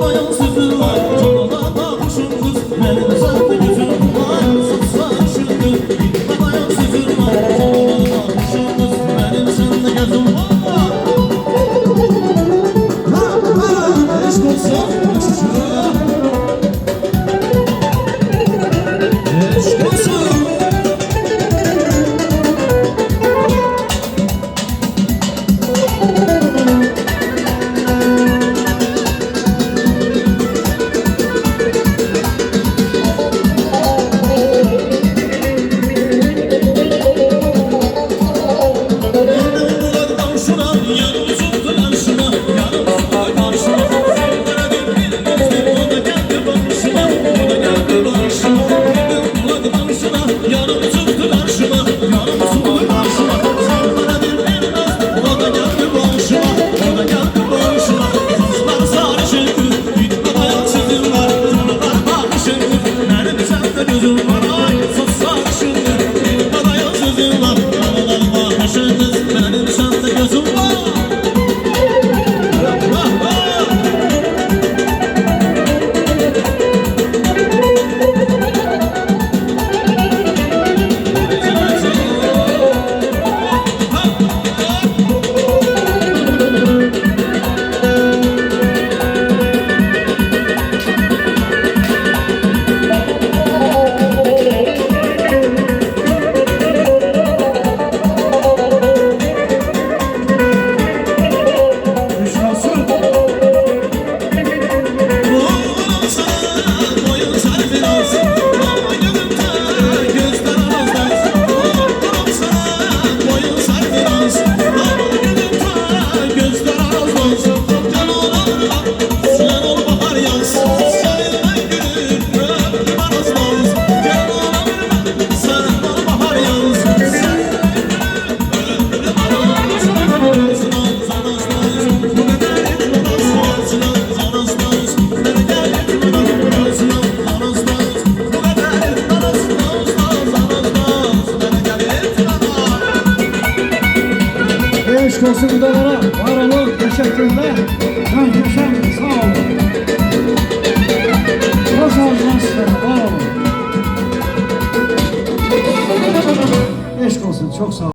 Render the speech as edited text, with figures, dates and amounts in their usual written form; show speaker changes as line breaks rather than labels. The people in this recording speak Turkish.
bayan sözü var. Canına bakışın kız, benim sende gözüm var. Sarışındır, gitme bayan sözü var. Canına bakışın kız, benim sende gözüm var. Eşk olsa, eşk olsa.
Eşk olsun gıdalara, var olun, teşekkürler. Muhteşem, sağ olun. Çok sağ olun sizlere, var olun. Eşk olsun, çok sağ olun.